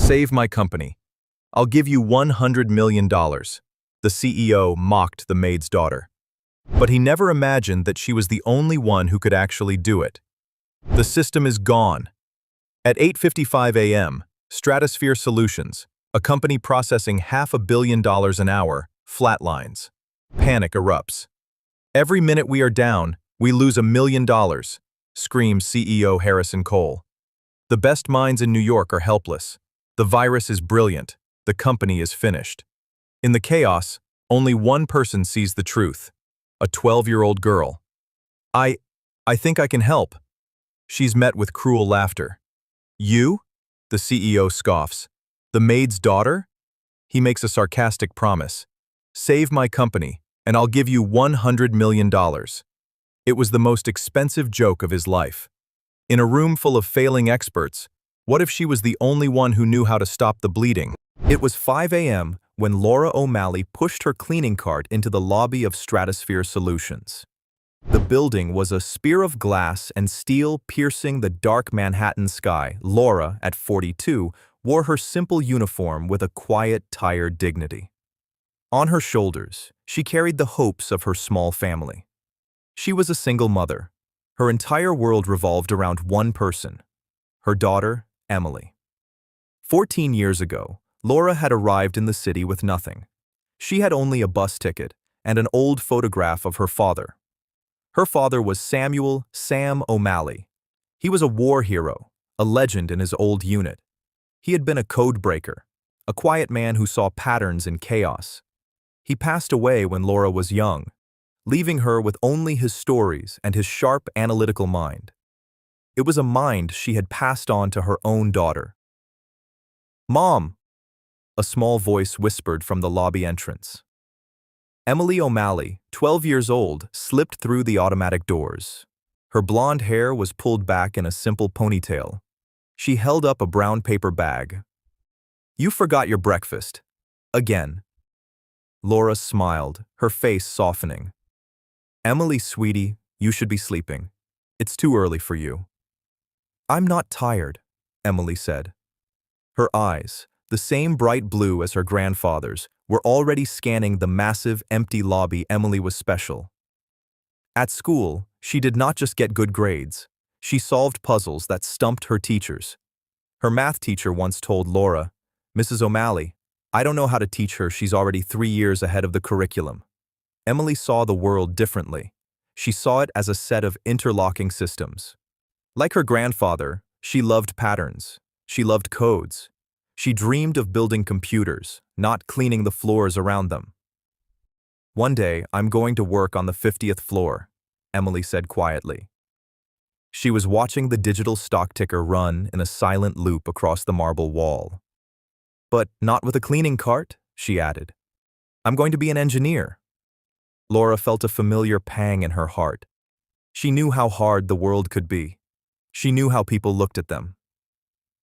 Save my company. I'll give you $100 million. The CEO mocked the maid's daughter. But he never imagined that she was the only one who could actually do it. The system is gone. At 8:55 a.m., Stratosphere Solutions, a company processing $500 million an hour, flatlines. Panic erupts. Every minute we are down, we lose $1 million, screams CEO Harrison Cole. The best minds in New York are helpless. The virus is brilliant. The company is finished. In the chaos, only one person sees the truth. A 12-year-old girl. I think I can help. She's met with cruel laughter. You? The CEO scoffs. The maid's daughter? He makes a sarcastic promise. Save my company, and I'll give you $100 million. It was the most expensive joke of his life. In a room full of failing experts, what if she was the only one who knew how to stop the bleeding? It was 5 a.m. when Laura O'Malley pushed her cleaning cart into the lobby of Stratosphere Solutions. The building was a spear of glass and steel piercing the dark Manhattan sky. Laura, at 42, wore her simple uniform with a quiet, tired dignity. On her shoulders, she carried the hopes of her small family. She was a single mother. Her entire world revolved around one person, her daughter, Emily. 14 years ago, Laura had arrived in the city with nothing. She had only a bus ticket and an old photograph of her father. Her father was Sam O'Malley. He was a war hero, a legend in his old unit. He had been a code breaker, a quiet man who saw patterns in chaos. He passed away when Laura was young, leaving her with only his stories and his sharp analytical mind. It was a mind she had passed on to her own daughter. "Mom," a small voice whispered from the lobby entrance. Emily O'Malley, 12 years old, slipped through the automatic doors. Her blonde hair was pulled back in a simple ponytail. She held up a brown paper bag. "You forgot your breakfast. Again." Laura smiled, her face softening. "Emily, sweetie, you should be sleeping. It's too early for you." "I'm not tired," Emily said. Her eyes, the same bright blue as her grandfather's, were already scanning the massive, empty lobby. Emily was special. At school, she did not just get good grades. She solved puzzles that stumped her teachers. Her math teacher once told Laura, "Mrs. O'Malley, I don't know how to teach her. She's already 3 years ahead of the curriculum." Emily saw the world differently. She saw it as a set of interlocking systems. Like her grandfather, she loved patterns. She loved codes. She dreamed of building computers, not cleaning the floors around them. "One day, I'm going to work on the 50th floor," Emily said quietly. She was watching the digital stock ticker run in a silent loop across the marble wall. "But not with a cleaning cart," she added. "I'm going to be an engineer." Laura felt a familiar pang in her heart. She knew how hard the world could be. She knew how people looked at them.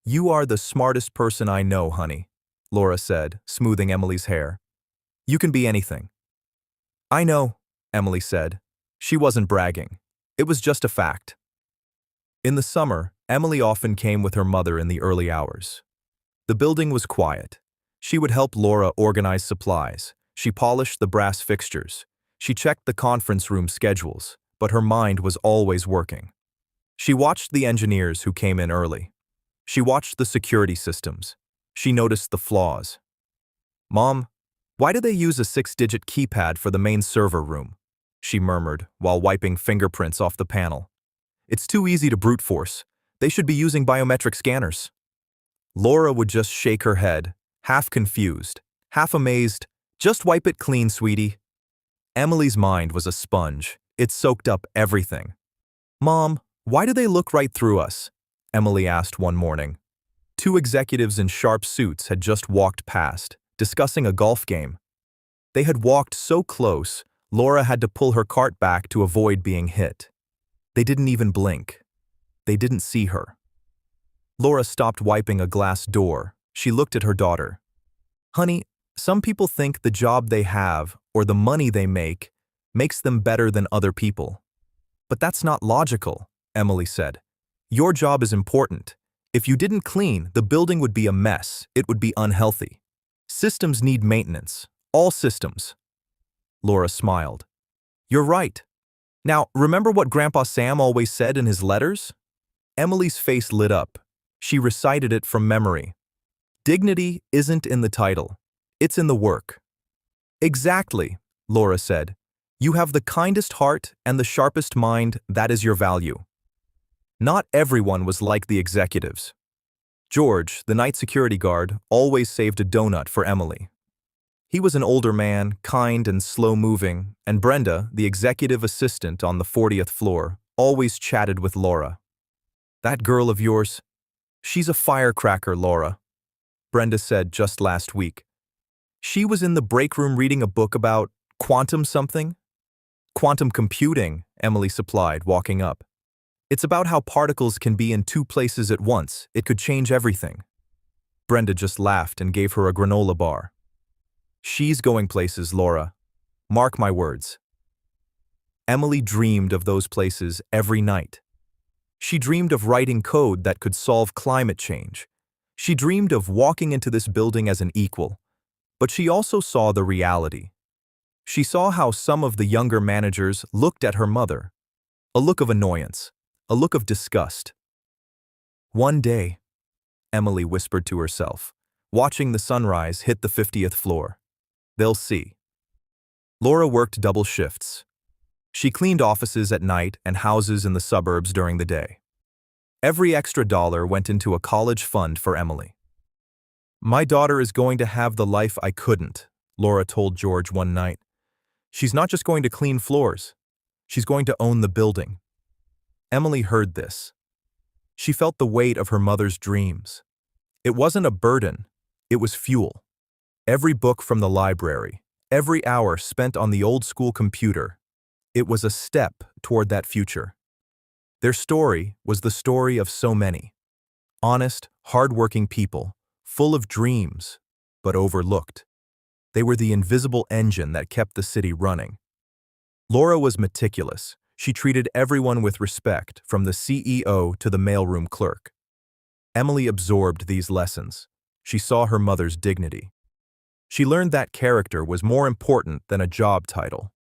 "You are the smartest person I know, honey," Laura said, smoothing Emily's hair. "You can be anything." "I know," Emily said. She wasn't bragging. It was just a fact. In the summer, Emily often came with her mother in the early hours. The building was quiet. She would help Laura organize supplies. She polished the brass fixtures. She checked the conference room schedules, but her mind was always working. She watched the engineers who came in early. She watched the security systems. She noticed the flaws. "Mom, why do they use a 6-digit keypad for the main server room?" she murmured while wiping fingerprints off the panel. "It's too easy to brute force. They should be using biometric scanners." Laura would just shake her head, half confused, half amazed. "Just wipe it clean, sweetie." Emily's mind was a sponge. It soaked up everything. "Mom, why do they look right through us?" Emily asked one morning. 2 executives in sharp suits had just walked past, discussing a golf game. They had walked so close, Laura had to pull her cart back to avoid being hit. They didn't even blink. They didn't see her. Laura stopped wiping a glass door. She looked at her daughter. "Honey, some people think the job they have or the money they make makes them better than other people. But that's not logical," Emily said. "Your job is important. If you didn't clean, the building would be a mess. It would be unhealthy. Systems need maintenance. All systems. Laura smiled. You're right. Now, remember what Grandpa Sam always said in his letters? Emily's face lit up. She recited it from memory. Dignity isn't in the title. It's in the work. Exactly, Laura said. You have the kindest heart and the sharpest mind. That is your value. Not everyone was like the executives. George, the night security guard, always saved a donut for Emily. He was an older man, kind and slow-moving, and Brenda, the executive assistant on the 40th floor, always chatted with Laura. That girl of yours, she's a firecracker, Laura, Brenda said just last week. She was in the break room reading a book about quantum something? Quantum computing, Emily supplied, walking up. It's about how particles can be in two places at once. It could change everything. Brenda just laughed and gave her a granola bar. She's going places, Laura. Mark my words. Emily dreamed of those places every night. She dreamed of writing code that could solve climate change. She dreamed of walking into this building as an equal. But she also saw the reality. She saw how some of the younger managers looked at her mother. A look of annoyance. A look of disgust. One day, Emily whispered to herself, watching the sunrise hit the 50th floor. They'll see. Laura worked double shifts. She cleaned offices at night and houses in the suburbs during the day. Every extra dollar went into a college fund for Emily. My daughter is going to have the life I couldn't, Laura told George one night. She's not just going to clean floors. She's going to own the building. Emily heard this. She felt the weight of her mother's dreams. It wasn't a burden. It was fuel. Every book from the library, every hour spent on the old-school computer, it was a step toward that future. Their story was the story of so many. Honest, hard-working people, full of dreams, but overlooked. They were the invisible engine that kept the city running. Laura was meticulous. She treated everyone with respect, from the CEO to the mailroom clerk. Emily absorbed these lessons. She saw her mother's dignity. She learned that character was more important than a job title.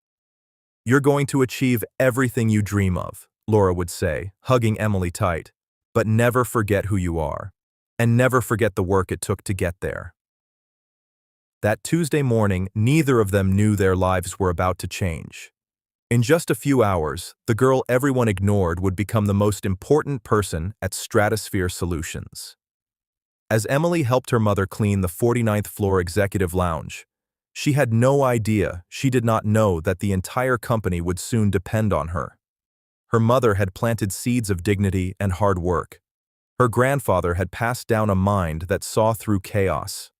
You're going to achieve everything you dream of, Laura would say, hugging Emily tight, but never forget who you are, and never forget the work it took to get there. That Tuesday morning, neither of them knew their lives were about to change. In just a few hours, the girl everyone ignored would become the most important person at Stratosphere Solutions. As Emily helped her mother clean the 49th floor executive lounge, she had no idea, she did not know that the entire company would soon depend on her. Her mother had planted seeds of dignity and hard work. Her grandfather had passed down a mind that saw through chaos.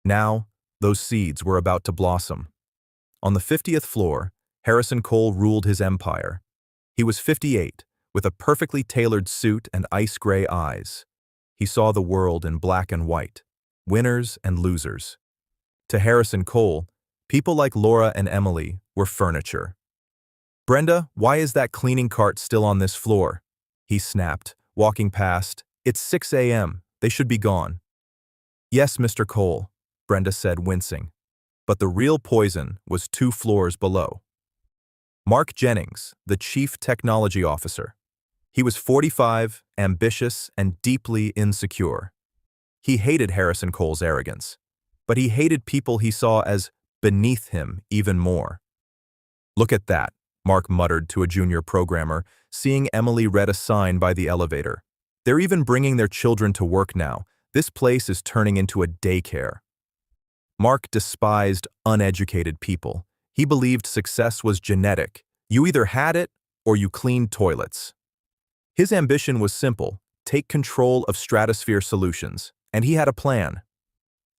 Now, those seeds were about to blossom. On the 50th floor, Harrison Cole ruled his empire. He was 58, with a perfectly tailored suit and ice-gray eyes. He saw the world in black and white, winners and losers. To Harrison Cole, people like Laura and Emily were furniture. Brenda, why is that cleaning cart still on this floor? He snapped, walking past. It's 6 a.m. They should be gone. Yes, Mr. Cole, Brenda said, wincing. But the real poison was 2 floors below. Mark Jennings, the chief technology officer. He was 45, ambitious, and deeply insecure. He hated Harrison Cole's arrogance, but he hated people he saw as beneath him even more. Look at that, Mark muttered to a junior programmer, seeing Emily read a sign by the elevator. They're even bringing their children to work now. This place is turning into a daycare. Mark despised uneducated people. He believed success was genetic. You either had it or you cleaned toilets. His ambition was simple: take control of Stratosphere Solutions, and he had a plan.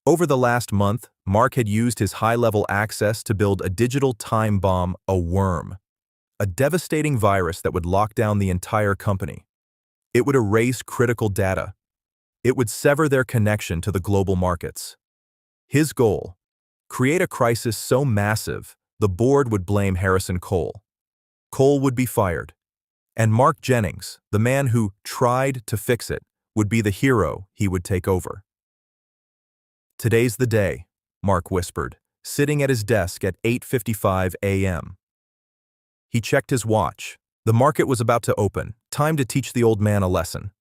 Over the last month, Mark had used his high-level access to build a digital time bomb, a worm, a devastating virus that would lock down the entire company. It would erase critical data. It would sever their connection to the global markets. His goal: create a crisis so massive, the board would blame Harrison Cole. Cole would be fired. And Mark Jennings, the man who tried to fix it, would be the hero he would take over. "Today's the day," Mark whispered, sitting at his desk at 8:55 a.m. He checked his watch. The market was about to open, time to teach the old man a lesson.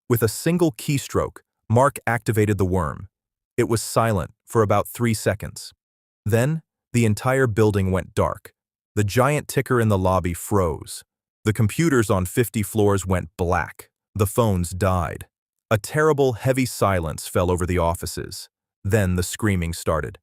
With a single keystroke, Mark activated the worm. It was silent for about 3 seconds. Then, the entire building went dark. The giant ticker in the lobby froze. The computers on 50 floors went black. The phones died. A terrible, heavy silence fell over the offices. Then the screaming started.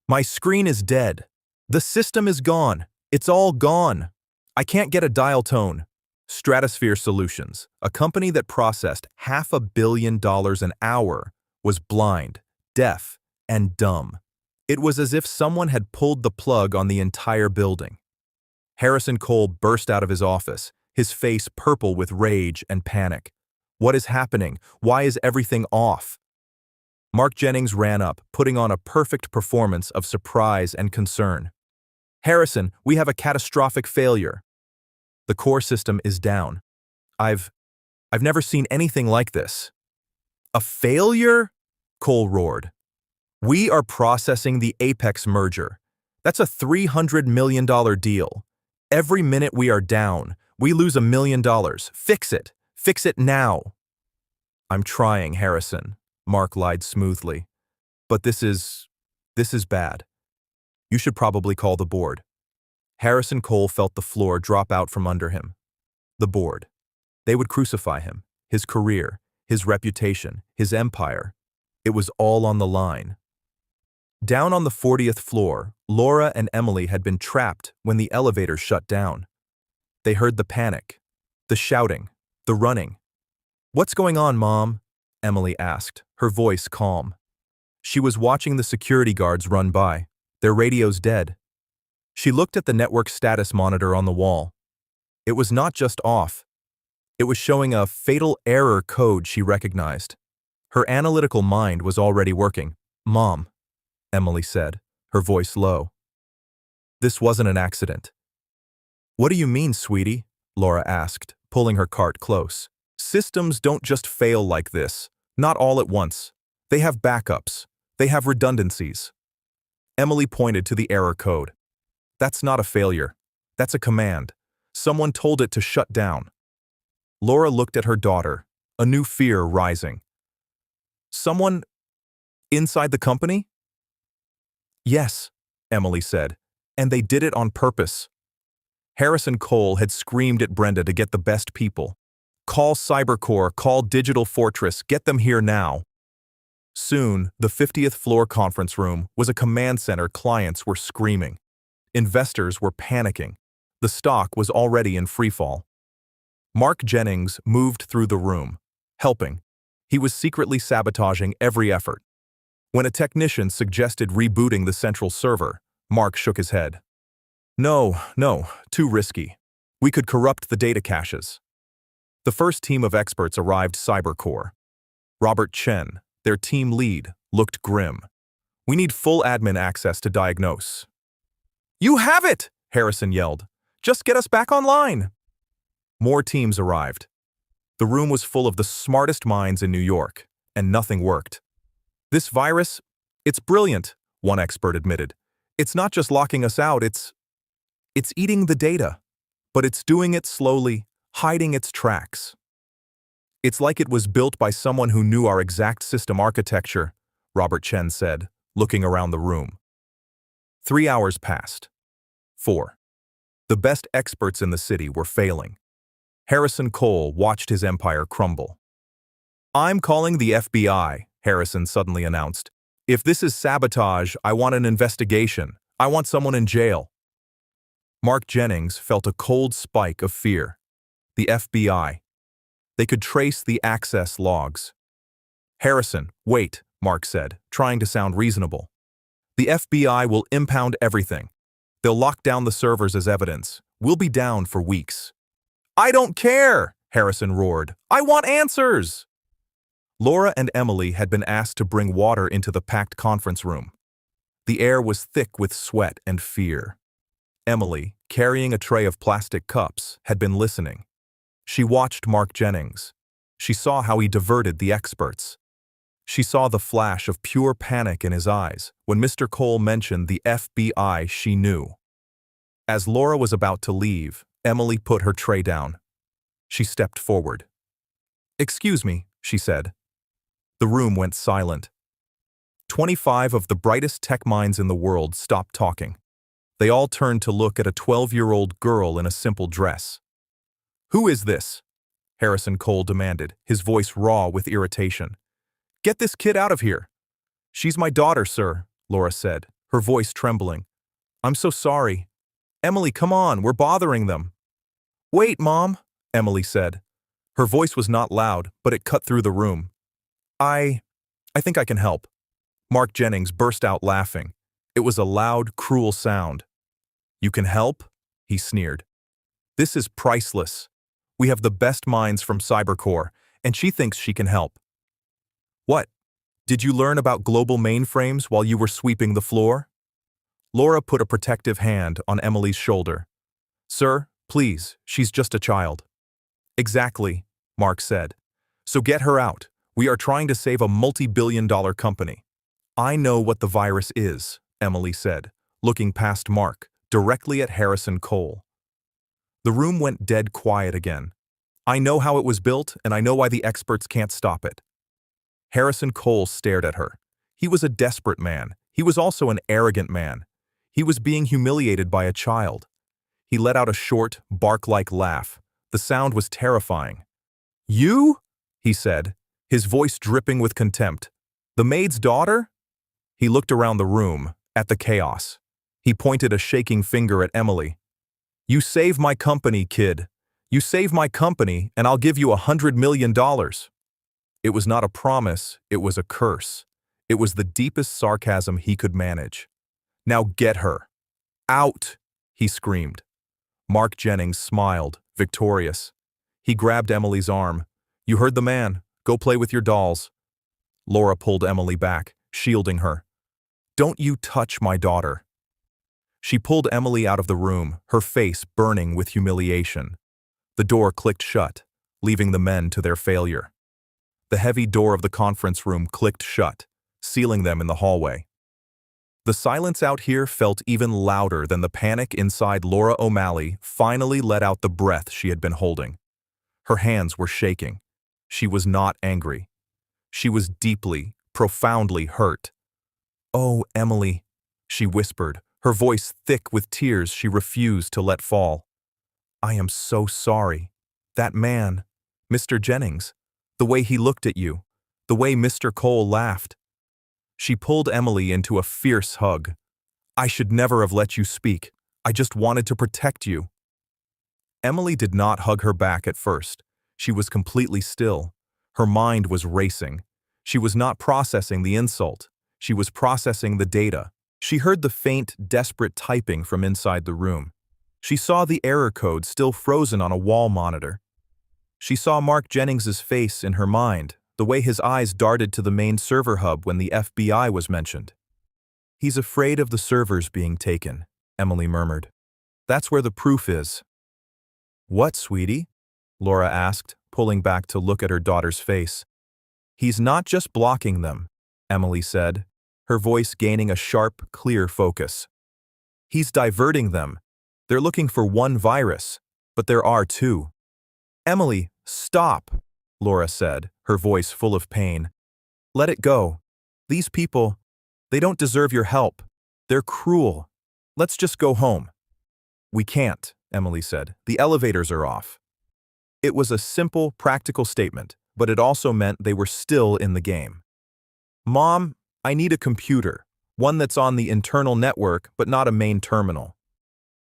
"My screen is dead. The system is gone. It's all gone. I can't get a dial tone." Stratosphere Solutions, a company that processed $500 million an hour, was blind, deaf, and dumb. It was as if someone had pulled the plug on the entire building. Harrison Cole burst out of his office, his face purple with rage and panic. "What is happening? Why is everything off?" Mark Jennings ran up, putting on a perfect performance of surprise and concern. "Harrison, we have a catastrophic failure. The core system is down. I've never seen anything like this." "A failure?" Cole roared. "We are processing the Apex merger. That's a $300 million deal. Every minute we are down, we lose $1 million. Fix it. Fix it now." "I'm trying, Harrison," Mark lied smoothly. "But this is bad. You should probably call the board." Harrison Cole felt the floor drop out from under him. The board. They would crucify him, his career, his reputation, his empire. It was all on the line. Down on the 40th floor, Laura and Emily had been trapped when the elevator shut down. They heard the panic, the shouting, the running. "What's going on, Mom?" Emily asked, her voice calm. She was watching the security guards run by, their radios dead. She looked at the network status monitor on the wall. It was not just off. It was showing a fatal error code she recognized. Her analytical mind was already working. "Mom," Emily said, her voice low. "This wasn't an accident." "What do you mean, sweetie?" Laura asked, pulling her cart close. "Systems don't just fail like this, not all at once. They have backups. They have redundancies." Emily pointed to the error code. "That's not a failure. That's a command. Someone told it to shut down." Laura looked at her daughter, a new fear rising. "Someone inside the company?" "Yes," Emily said, "and they did it on purpose." Harrison Cole had screamed at Brenda to get the best people. "Call Cybercore, call Digital Fortress, get them here now." Soon, the 50th floor conference room was a command center. Clients were screaming. Investors were panicking. The stock was already in freefall. Mark Jennings moved through the room, helping. He was secretly sabotaging every effort. When a technician suggested rebooting the central server, Mark shook his head. No, too risky. We could corrupt the data caches." The first team of experts arrived. Cybercore. Robert Chen, their team lead, looked grim. "We need full admin access to diagnose." "You have it!" Harrison yelled. "Just get us back online." More teams arrived. The room was full of the smartest minds in New York, and nothing worked. "This virus, it's brilliant," one expert admitted. "It's not just locking us out, it's eating the data. But it's doing it slowly, hiding its tracks. It's like it was built by someone who knew our exact system architecture," Robert Chen said, looking around the room. 3 hours passed. 4. The best experts in the city were failing. Harrison Cole watched his empire crumble. "I'm calling the FBI," Harrison suddenly announced. "If this is sabotage, I want an investigation. I want someone in jail." Mark Jennings felt a cold spike of fear. The FBI. They could trace the access logs. "Harrison, wait," Mark said, trying to sound reasonable. "The FBI will impound everything. They'll lock down the servers as evidence. We'll be down for weeks." "I don't care," Harrison roared. "I want answers." Laura and Emily had been asked to bring water into the packed conference room. The air was thick with sweat and fear. Emily, carrying a tray of plastic cups, had been listening. She watched Mark Jennings. She saw how he diverted the experts. She saw the flash of pure panic in his eyes when Mr. Cole mentioned the FBI she knew. As Laura was about to leave, Emily put her tray down. She stepped forward. "Excuse me," she said. The room went silent. 25 of the brightest tech minds in the world stopped talking. They all turned to look at a 12-year-old girl in a simple dress. "Who is this?" Harrison Cole demanded, his voice raw with irritation. "Get this kid out of here." "She's my daughter, sir," Laura said, her voice trembling. "I'm so sorry. Emily, come on, we're bothering them." "Wait, Mom," Emily said. Her voice was not loud, but it cut through the room. I think I can help." Mark Jennings burst out laughing. It was a loud, cruel sound. "You can help?" he sneered. "This is priceless. We have the best minds from Cybercore, and she thinks she can help." "What? Did you learn about global mainframes while you were sweeping the floor?" Laura put a protective hand on Emily's shoulder. "Sir, please, she's just a child." "Exactly," Mark said. "So get her out. We are trying to save a multi-billion-dollar company." "I know what the virus is," Emily said, looking past Mark, directly at Harrison Cole. The room went dead quiet again. "I know how it was built, and I know why the experts can't stop it." Harrison Cole stared at her. He was a desperate man. He was also an arrogant man. He was being humiliated by a child. He let out a short, bark-like laugh. The sound was terrifying. "You?" he said, his voice dripping with contempt. "The maid's daughter?" He looked around the room, at the chaos. He pointed a shaking finger at Emily. "You save my company, kid. You save my company, and I'll give you $100 million. It was not a promise, it was a curse. It was the deepest sarcasm he could manage. "Now get her. Out!" he screamed. Mark Jennings smiled, victorious. He grabbed Emily's arm. "You heard the man. Go play with your dolls." Laura pulled Emily back, shielding her. "Don't you touch my daughter." She pulled Emily out of the room, her face burning with humiliation. The door clicked shut, leaving the men to their failure. The heavy door of the conference room clicked shut, sealing them in the hallway. The silence out here felt even louder than the panic inside Laura O'Malley finally let out the breath she had been holding. Her hands were shaking. She was not angry. She was deeply, profoundly hurt. "Oh, Emily," she whispered, her voice thick with tears she refused to let fall. "I am so sorry. That man, Mr. Jennings, the way he looked at you, the way Mr. Cole laughed." She pulled Emily into a fierce hug. "I should never have let you speak. I just wanted to protect you." Emily did not hug her back at first. She was completely still. Her mind was racing. She was not processing the insult. She was processing the data. She heard the faint, desperate typing from inside the room. She saw the error code still frozen on a wall monitor. She saw Mark Jennings's face in her mind, the way his eyes darted to the main server hub when the FBI was mentioned. "He's afraid of the servers being taken," Emily murmured. "That's where the proof is." "What, sweetie?" Laura asked, pulling back to look at her daughter's face. "He's not just blocking them," Emily said, her voice gaining a sharp, clear focus. "He's diverting them. They're looking for one virus, but there are two." "Emily, stop," Laura said, her voice full of pain. "Let it go. These people, they don't deserve your help. They're cruel. Let's just go home." "We can't," Emily said. "The elevators are off." It was a simple, practical statement, but it also meant they were still in the game. "Mom, I need a computer, one that's on the internal network but not a main terminal."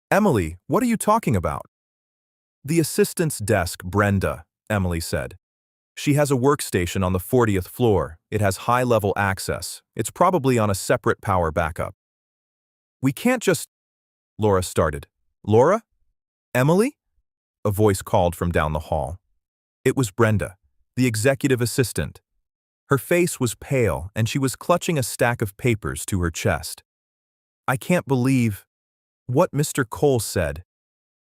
"Emily, what are you talking about?" "The assistant's desk, Brenda," Emily said. "She has a workstation on the 40th floor. It has high-level access. It's probably on a separate power backup." "We can't just—" Laura started. "Laura? Emily?" A voice called from down the hall. It was Brenda, the executive assistant. Her face was pale, and she was clutching a stack of papers to her chest. "I can't believe what Mr. Cole said.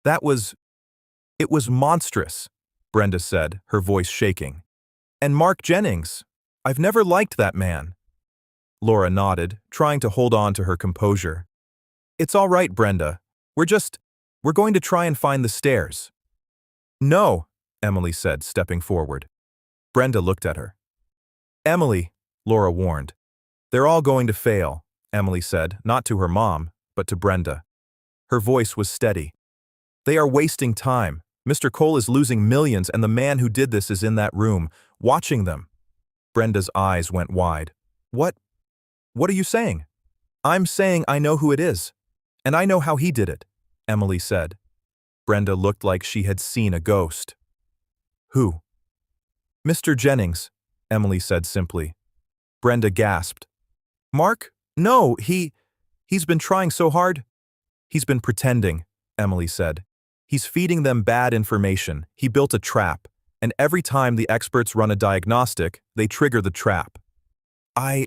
It was monstrous," Brenda said, her voice shaking. And Mark Jennings. I've never liked that man. Laura nodded, trying to hold on to her composure. It's all right, Brenda. We're going to try and find the stairs. No, Emily said, stepping forward. Brenda looked at her. Emily, Laura warned. They're all going to fail, Emily said, not to her mom, but to Brenda. Her voice was steady. They are wasting time. Mr. Cole is losing millions and the man who did this is in that room, watching them. Brenda's eyes went wide. What are you saying? I'm saying I know who it is. And I know how he did it, Emily said. Brenda looked like she had seen a ghost. Who? Mr. Jennings, Emily said simply. Brenda gasped. Mark? No, he's been trying so hard. He's been pretending, Emily said. He's feeding them bad information. He built a trap, and every time the experts run a diagnostic, they trigger the trap. I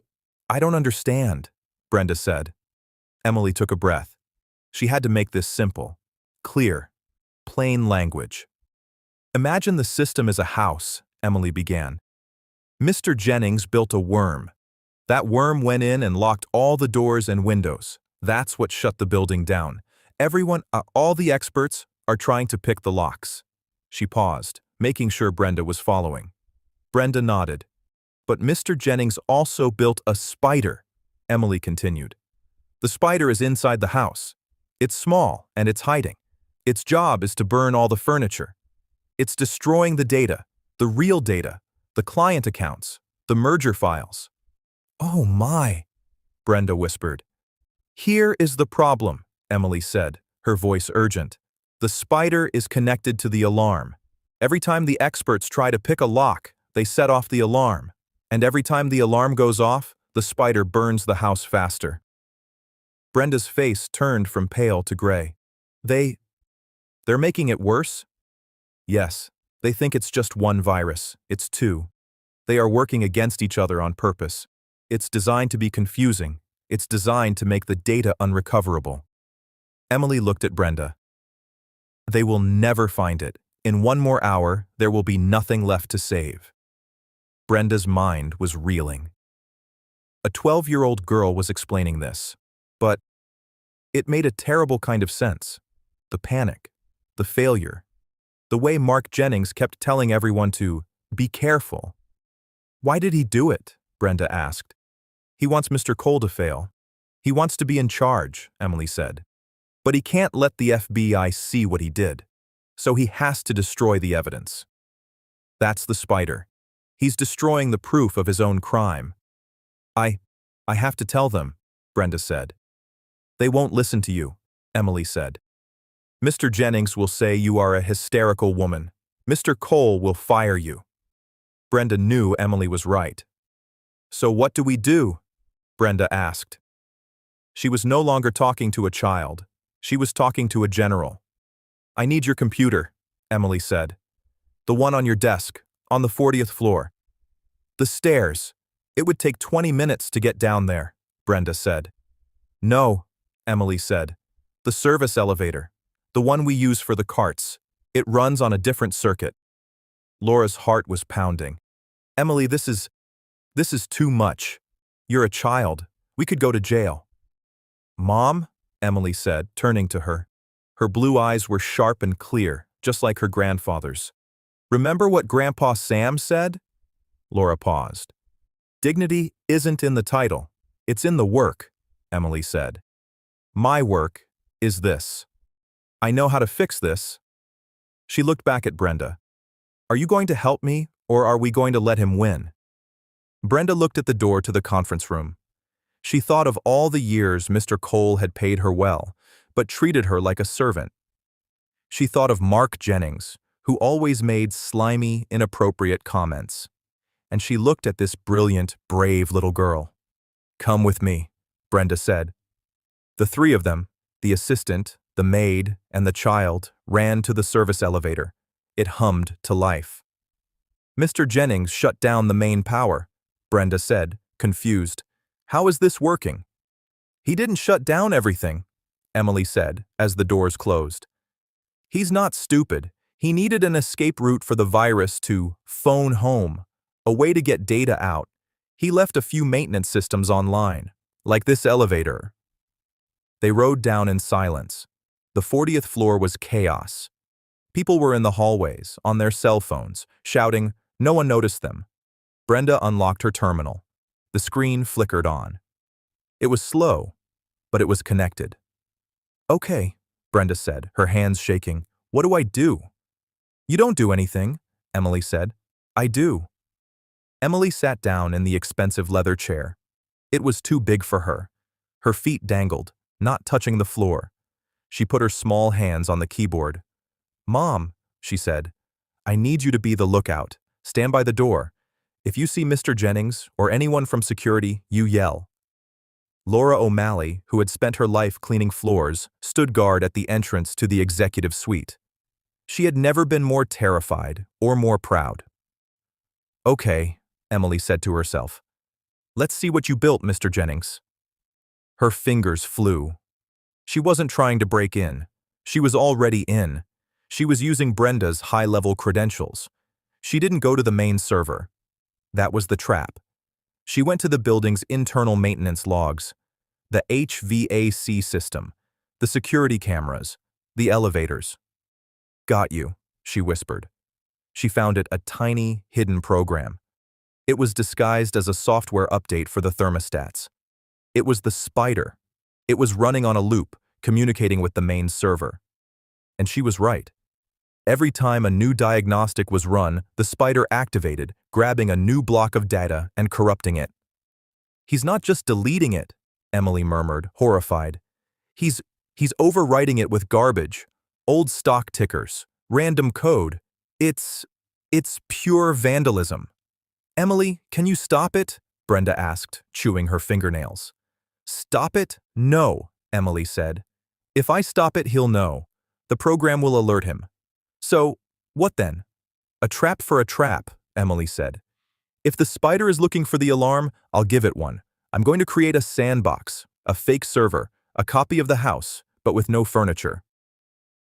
don't understand, Brenda said. Emily took a breath. She had to make this simple, clear, plain language. Imagine the system as a house, Emily began. Mr. Jennings built a worm. That worm went in and locked all the doors and windows. That's what shut the building down. All the experts are trying to pick the locks. She paused, making sure Brenda was following. Brenda nodded. But Mr. Jennings also built a spider, Emily continued. The spider is inside the house. It's small and it's hiding. Its job is to burn all the furniture. It's destroying the data, the real data, the client accounts, the merger files. Oh my, Brenda whispered. Here is the problem, Emily said, her voice urgent. The spider is connected to the alarm. Every time the experts try to pick a lock, they set off the alarm. And every time the alarm goes off, the spider burns the house faster. Brenda's face turned from pale to gray. They're making it worse? Yes, they think it's just one virus. It's two. They are working against each other on purpose. It's designed to be confusing. It's designed to make the data unrecoverable. Emily looked at Brenda. They will never find it. In one more hour, there will be nothing left to save. Brenda's mind was reeling. A 12-year-old girl was explaining this, but it made a terrible kind of sense. The panic, the failure, the way Mark Jennings kept telling everyone to be careful. Why did he do it? Brenda asked. He wants Mr. Cole to fail. He wants to be in charge, Emily said. But he can't let the FBI see what he did. So he has to destroy the evidence. That's the spider. He's destroying the proof of his own crime. I have to tell them, Brenda said. They won't listen to you, Emily said. Mr. Jennings will say you are a hysterical woman. Mr. Cole will fire you. Brenda knew Emily was right. So what do we do? Brenda asked. She was no longer talking to a child. She was talking to a general. I need your computer, Emily said. The one on your desk, on the 40th floor. The stairs. It would take 20 minutes to get down there, Brenda said. No, Emily said. The service elevator. The one we use for the carts. It runs on a different circuit. Laura's heart was pounding. Emily, this is too much. You're a child. We could go to jail. Mom, Emily said, turning to her. Her blue eyes were sharp and clear, just like her grandfather's. Remember what Grandpa Sam said? Laura paused. Dignity isn't in the title. It's in the work, Emily said. My work is this. I know how to fix this. She looked back at Brenda. Are you going to help me, or are we going to let him win? Brenda looked at the door to the conference room. She thought of all the years Mr. Cole had paid her well, but treated her like a servant. She thought of Mark Jennings, who always made slimy, inappropriate comments. And she looked at this brilliant, brave little girl. Come with me, Brenda said. The three of them, the assistant, the maid, and the child, ran to the service elevator. It hummed to life. Mr. Jennings shut down the main power, Brenda said, confused. How is this working? He didn't shut down everything, Emily said, as the doors closed. He's not stupid. He needed an escape route for the virus to phone home. A way to get data out. He left a few maintenance systems online, like this elevator. They rode down in silence. The 40th floor was chaos. People were in the hallways, on their cell phones, shouting. No one noticed them. Brenda unlocked her terminal. The screen flickered on. It was slow, but it was connected. Okay, Brenda said, her hands shaking. What do I do? You don't do anything, Emily said. I do. Emily sat down in the expensive leather chair. It was too big for her. Her feet dangled, not touching the floor. She put her small hands on the keyboard. Mom, she said, I need you to be the lookout. Stand by the door. If you see Mr. Jennings or anyone from security, you yell. Laura O'Malley, who had spent her life cleaning floors, stood guard at the entrance to the executive suite. She had never been more terrified or more proud. Okay, Emily said to herself. Let's see what you built, Mr. Jennings. Her fingers flew. She wasn't trying to break in. She was already in. She was using Brenda's high-level credentials. She didn't go to the main server. That was the trap. She went to the building's internal maintenance logs, the HVAC system, the security cameras, the elevators. Got you, she whispered. She found it a tiny, hidden program. It was disguised as a software update for the thermostats. It was the spider. It was running on a loop, communicating with the main server. And she was right. Every time a new diagnostic was run, the spider activated, grabbing a new block of data and corrupting it. He's not just deleting it, Emily murmured, horrified. He's overwriting it with garbage, old stock tickers, random code. It's pure vandalism. Emily, can you stop it? Brenda asked, chewing her fingernails. Stop it? No, Emily said. If I stop it, he'll know. The program will alert him. So, what then? A trap for a trap, Emily said. If the spider is looking for the alarm, I'll give it one. I'm going to create a sandbox, a fake server, a copy of the house, but with no furniture.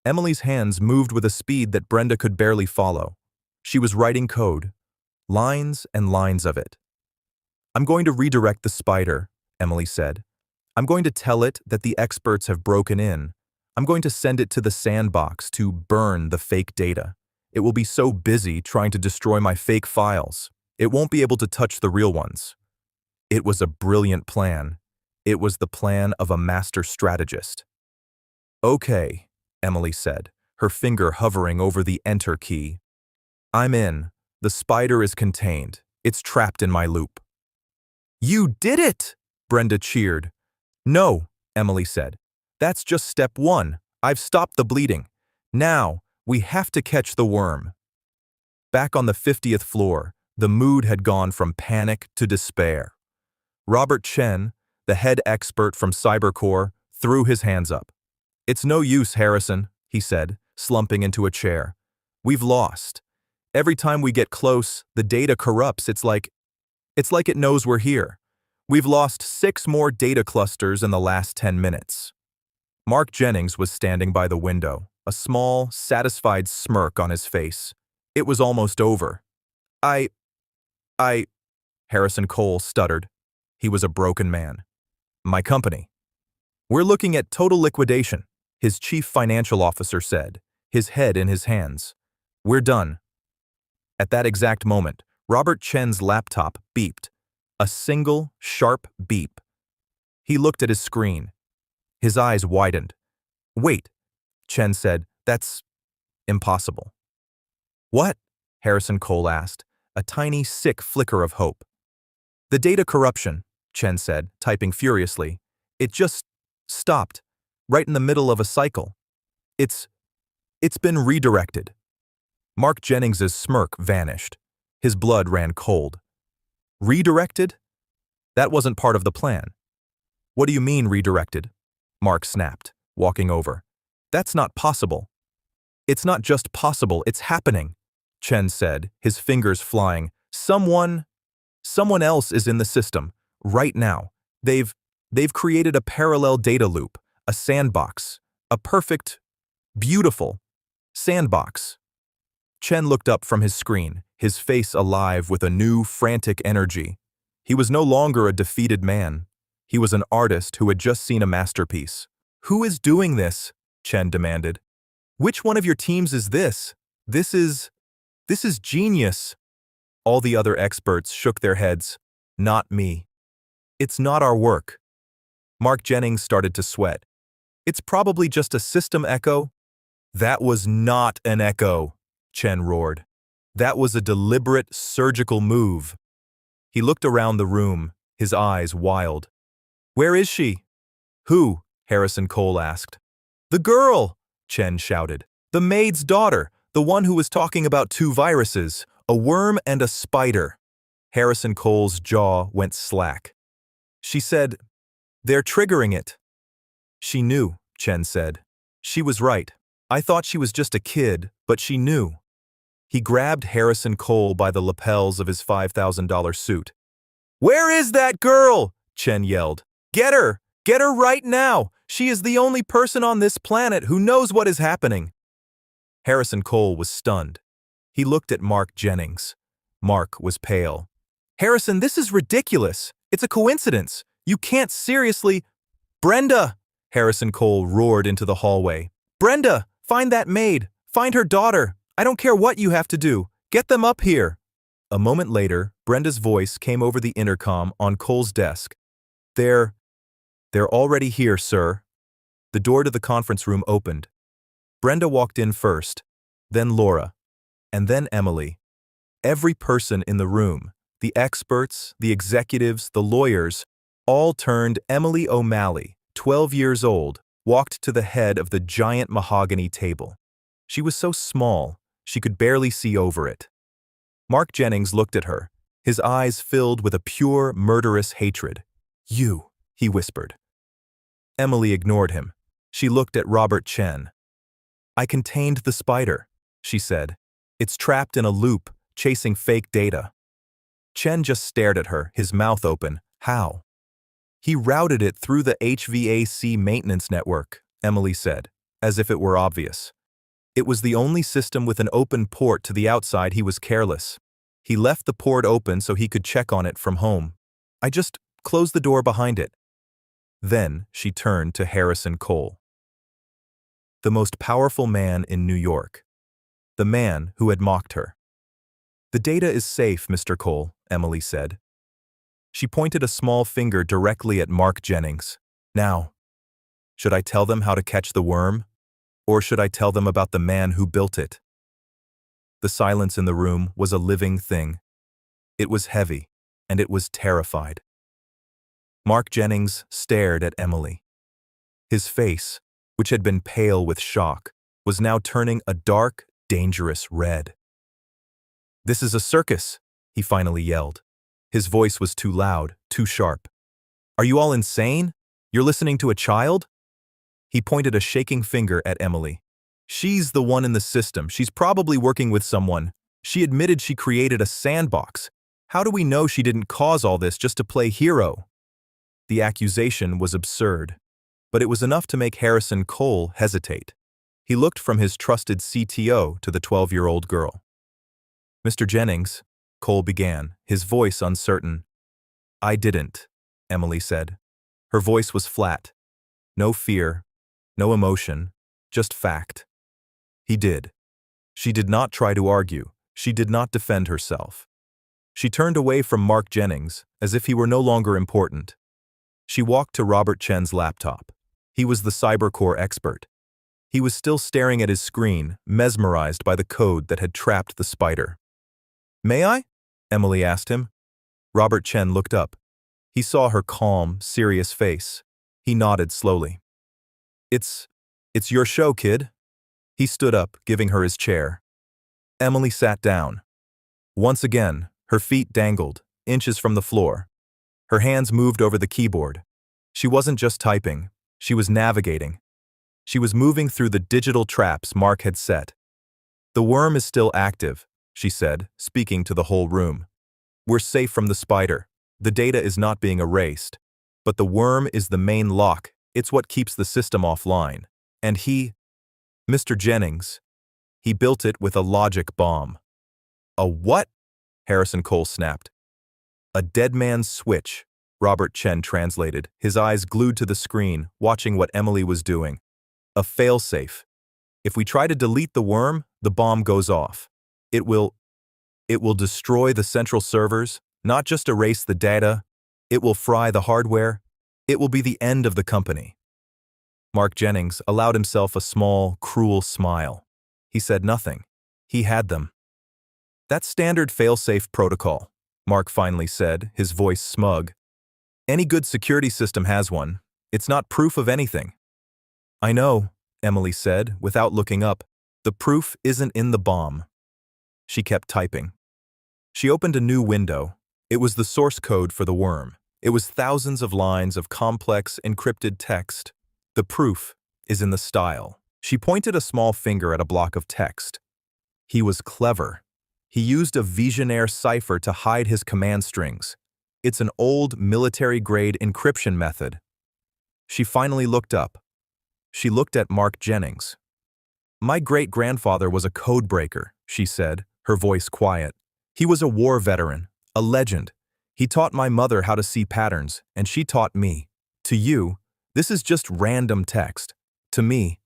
Emily's hands moved with a speed that Brenda could barely follow. She was writing code, lines and lines of it. I'm going to redirect the spider, Emily said. I'm going to tell it that the experts have broken in. I'm going to send it to the sandbox to burn the fake data. It will be so busy trying to destroy my fake files. It won't be able to touch the real ones. It was a brilliant plan. It was the plan of a master strategist. Okay, Emily said, her finger hovering over the enter key. I'm in. The spider is contained. It's trapped in my loop. You did it! Brenda cheered. No, Emily said. That's just step one. I've stopped the bleeding. Now, we have to catch the worm. Back on the 50th floor, the mood had gone from panic to despair. Robert Chen, the head expert from Cybercore, threw his hands up. It's no use, Harrison, he said, slumping into a chair. We've lost. Every time we get close, the data corrupts. It's like it knows we're here. We've lost 6 more data clusters in the last 10 minutes. Mark Jennings was standing by the window, a small, satisfied smirk on his face. It was almost over. Harrison Cole stuttered. He was a broken man. My company. We're looking at total liquidation, his chief financial officer said, his head in his hands. We're done. At that exact moment, Robert Chen's laptop beeped. A single, sharp beep. He looked at his screen. His eyes widened. Wait, Chen said, that's impossible. What? Harrison Cole asked, a tiny, sick flicker of hope. The data corruption, Chen said, typing furiously. It just stopped, right in the middle of a cycle. It's been redirected. Mark Jennings's smirk vanished. His blood ran cold. Redirected? That wasn't part of the plan. What do you mean redirected? Mark snapped, walking over. That's not possible. It's not just possible, it's happening, Chen said, his fingers flying. Someone else is in the system, right now. They've created a parallel data loop, a sandbox, a perfect, beautiful sandbox. Chen looked up from his screen, his face alive with a new, frantic energy. He was no longer a defeated man. He was an artist who had just seen a masterpiece. "Who is doing this?" Chen demanded. "Which one of your teams is this? This is genius." All the other experts shook their heads. "Not me. It's not our work." Mark Jennings started to sweat. "It's probably just a system echo." "That was not an echo," Chen roared. "That was a deliberate, surgical move." He looked around the room, his eyes wild. "Where is she?" "Who?" Harrison Cole asked. "The girl!" Chen shouted. "The maid's daughter, the one who was talking about two viruses, a worm and a spider." Harrison Cole's jaw went slack. "She said, they're triggering it." "She knew," Chen said. "She was right. I thought she was just a kid, but she knew." He grabbed Harrison Cole by the lapels of his $5,000 suit. "Where is that girl?" Chen yelled. "Get her! Get her right now! She is the only person on this planet who knows what is happening." Harrison Cole was stunned. He looked at Mark Jennings. Mark was pale. "Harrison, this is ridiculous. It's a coincidence. You can't seriously—" "Brenda!" Harrison Cole roared into the hallway. "Brenda, find that maid. Find her daughter. I don't care what you have to do. Get them up here." A moment later, Brenda's voice came over the intercom on Cole's desk. They're already here, sir." The door to the conference room opened. Brenda walked in first, then Laura, and then Emily. Every person in the room, the experts, the executives, the lawyers, all turned. Emily O'Malley, 12 years old, walked to the head of the giant mahogany table. She was so small, she could barely see over it. Mark Jennings looked at her, his eyes filled with a pure, murderous hatred. "You," he whispered. Emily ignored him. She looked at Robert Chen. "I contained the spider," she said. "It's trapped in a loop, chasing fake data." Chen just stared at her, his mouth open. "How?" "He routed it through the HVAC maintenance network," Emily said, as if it were obvious. "It was the only system with an open port to the outside. He was careless. He left the port open so he could check on it from home. I just closed the door behind it." Then she turned to Harrison Cole. The most powerful man in New York. The man who had mocked her. "The data is safe, Mr. Cole," Emily said. She pointed a small finger directly at Mark Jennings. "Now, should I tell them how to catch the worm? Or should I tell them about the man who built it?" The silence in the room was a living thing. It was heavy, and it was terrified. Mark Jennings stared at Emily. His face, which had been pale with shock, was now turning a dark, dangerous red. "This is a circus," he finally yelled. His voice was too loud, too sharp. "Are you all insane? You're listening to a child?" He pointed a shaking finger at Emily. "She's the one in the system. She's probably working with someone. She admitted she created a sandbox. How do we know she didn't cause all this just to play hero?" The accusation was absurd, but it was enough to make Harrison Cole hesitate. He looked from his trusted CTO to the 12-year-old girl. "Mr. Jennings," Cole began, his voice uncertain. "I didn't," Emily said. Her voice was flat. No fear, no emotion, just fact. "He did." She did not try to argue. She did not defend herself. She turned away from Mark Jennings, as if he were no longer important. She walked to Robert Chen's laptop. He was the cybercore expert. He was still staring at his screen, mesmerized by the code that had trapped the spider. "May I?" Emily asked him. Robert Chen looked up. He saw her calm, serious face. He nodded slowly. It's your show, kid." He stood up, giving her his chair. Emily sat down. Once again, her feet dangled, inches from the floor. Her hands moved over the keyboard. She wasn't just typing, she was navigating. She was moving through the digital traps Mark had set. "The worm is still active," she said, speaking to the whole room. "We're safe from the spider. The data is not being erased. But the worm is the main lock. It's what keeps the system offline. And he—" "Mr. Jennings." He built it with a logic bomb. A what? Harrison Cole snapped. A dead man's switch, Robert Chen translated, his eyes glued to the screen, watching what Emily was doing. A failsafe. If we try to delete the worm, the bomb goes off. It will destroy the central servers, not just erase the data. It will fry the hardware. It will be the end of the company. Mark Jennings allowed himself a small, cruel smile. He said nothing. He had them. That's standard failsafe protocol, Mark finally said, his voice smug. Any good security system has one. It's not proof of anything. I know, Emily said, without looking up. The proof isn't in the bomb. She kept typing. She opened a new window. It was the source code for the worm. It was thousands of lines of complex, encrypted text. The proof is in the style. She pointed a small finger at a block of text. He was clever. He used a Visionaire cipher to hide his command strings. It's an old military-grade encryption method. She finally looked up. She looked at Mark Jennings. My great-grandfather was a codebreaker, she said, her voice quiet. He was a war veteran, a legend. He taught my mother how to see patterns, and she taught me. To you, this is just random text. To me,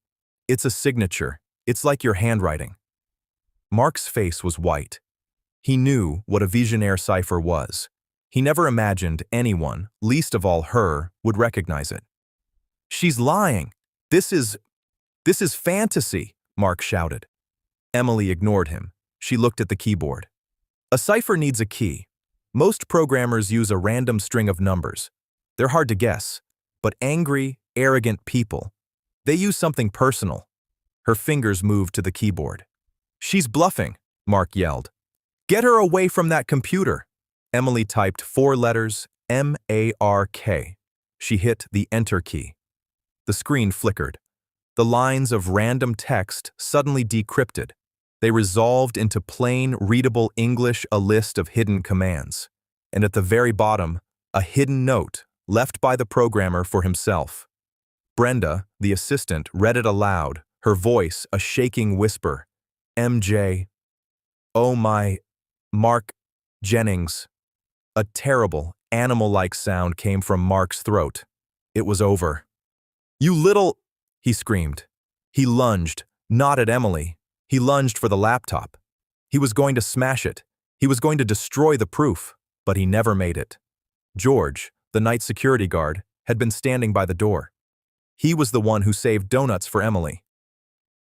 it's a signature. It's like your handwriting. Mark's face was white. He knew what a Visionaire cipher was. He never imagined anyone, least of all her, would recognize it. She's lying. This is fantasy, Mark shouted. Emily ignored him. She looked at the keyboard. A cipher needs a key. Most programmers use a random string of numbers. They're hard to guess, but angry, arrogant people, they use something personal. Her fingers moved to the keyboard. She's bluffing, Mark yelled. Get her away from that computer. Emily typed 4 letters, M-A-R-K. She hit the Enter key. The screen flickered. The lines of random text suddenly decrypted. They resolved into plain, readable English, a list of hidden commands. And at the very bottom, a hidden note left by the programmer for himself. Brenda, the assistant, read it aloud, her voice a shaking whisper. MJ. Oh my. Mark Jennings. A terrible, animal-like sound came from Mark's throat. It was over. You little... he screamed. He lunged, not at Emily. He lunged for the laptop. He was going to smash it. He was going to destroy the proof, but he never made it. George, the night security guard, had been standing by the door. He was the one who saved donuts for Emily.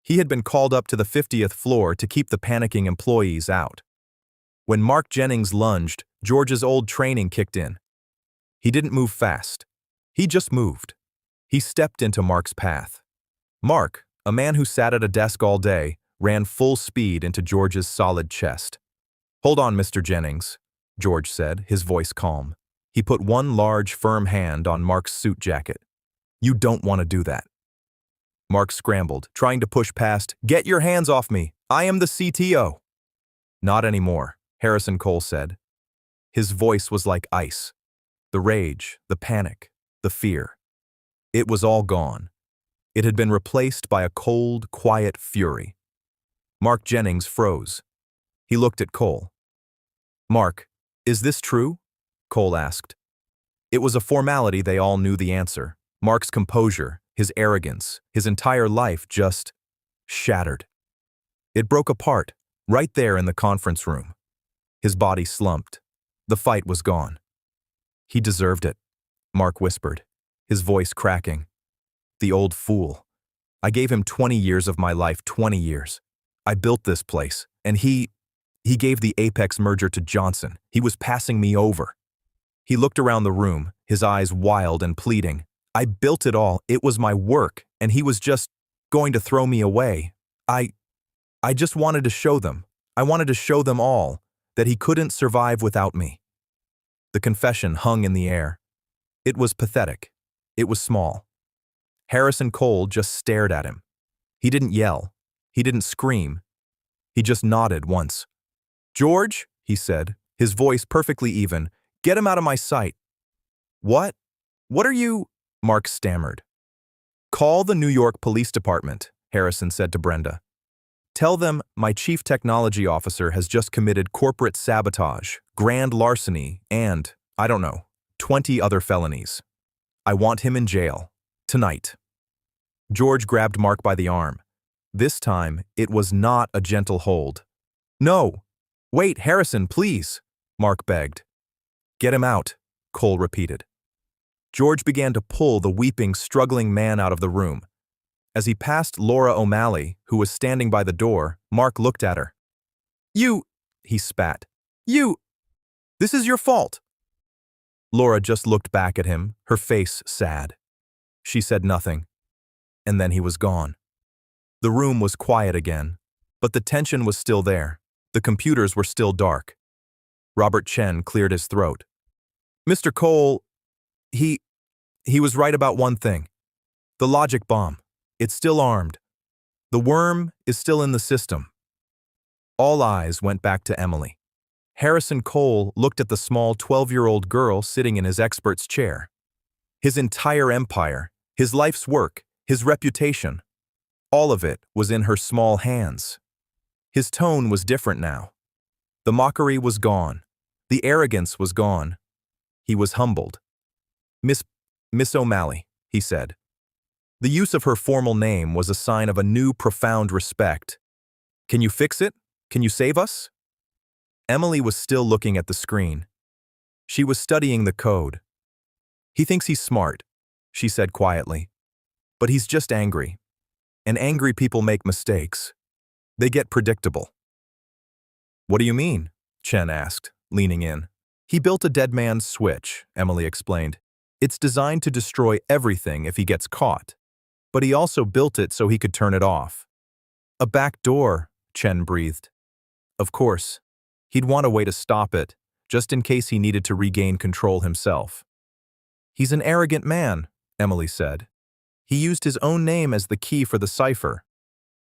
He had been called up to the 50th floor to keep the panicking employees out. When Mark Jennings lunged, George's old training kicked in. He didn't move fast. He just moved. He stepped into Mark's path. Mark, a man who sat at a desk all day, ran full speed into George's solid chest. Hold on, Mr. Jennings, George said, his voice calm. He put one large, firm hand on Mark's suit jacket. You don't want to do that. Mark scrambled, trying to push past, Get your hands off me! I am the CTO! Not anymore, Harrison Cole said. His voice was like ice. The rage, the panic, the fear. It was all gone. It had been replaced by a cold, quiet fury. Mark Jennings froze. He looked at Cole. Mark, is this true? Cole asked. It was a formality, they all knew the answer. Mark's composure, his arrogance, his entire life just shattered. It broke apart, right there in the conference room. His body slumped. The fight was gone. He deserved it, Mark whispered, his voice cracking. The old fool. I gave him 20 years of my life, 20 years. I built this place, and he gave the Apex merger to Johnson. He was passing me over. He looked around the room, his eyes wild and pleading. I built it all. It was my work, and he was just going to throw me away. I just wanted to show them. I wanted to show them all that he couldn't survive without me. The confession hung in the air. It was pathetic. It was small. Harrison Cole just stared at him. He didn't yell. He didn't scream. He just nodded once. George, he said, his voice perfectly even, get him out of my sight. What? What are you? Mark stammered. Call the New York Police Department, Harrison said to Brenda. Tell them my chief technology officer has just committed corporate sabotage, grand larceny, and, I don't know, 20 other felonies. I want him in jail. Tonight. George grabbed Mark by the arm. This time, it was not a gentle hold. No! Wait, Harrison, please! Mark begged. Get him out, Cole repeated. George began to pull the weeping, struggling man out of the room. As he passed Laura O'Malley, who was standing by the door, Mark looked at her. You, he spat. You! This is your fault! Laura just looked back at him, her face sad. She said nothing. And then he was gone. The room was quiet again, but the tension was still there. The computers were still dark. Robert Chen cleared his throat. Mr. Cole, he was right about one thing. The logic bomb. It's still armed. The worm is still in the system. All eyes went back to Emily. Harrison Cole looked at the small 12-year-old girl sitting in his expert's chair. His entire empire, his life's work, his reputation, all of it was in her small hands. His tone was different now. The mockery was gone. The arrogance was gone. He was humbled. Miss O'Malley, he said. The use of her formal name was a sign of a new, profound respect. Can you fix it? Can you save us? Emily was still looking at the screen. She was studying the code. He thinks he's smart, she said quietly. But he's just angry. And angry people make mistakes. They get predictable. What do you mean? Chen asked, leaning in. He built a dead man's switch, Emily explained. It's designed to destroy everything if he gets caught. But he also built it so he could turn it off. A back door, Chen breathed. Of course. He'd want a way to stop it, just in case he needed to regain control himself. He's an arrogant man, Emily said. He used his own name as the key for the cipher.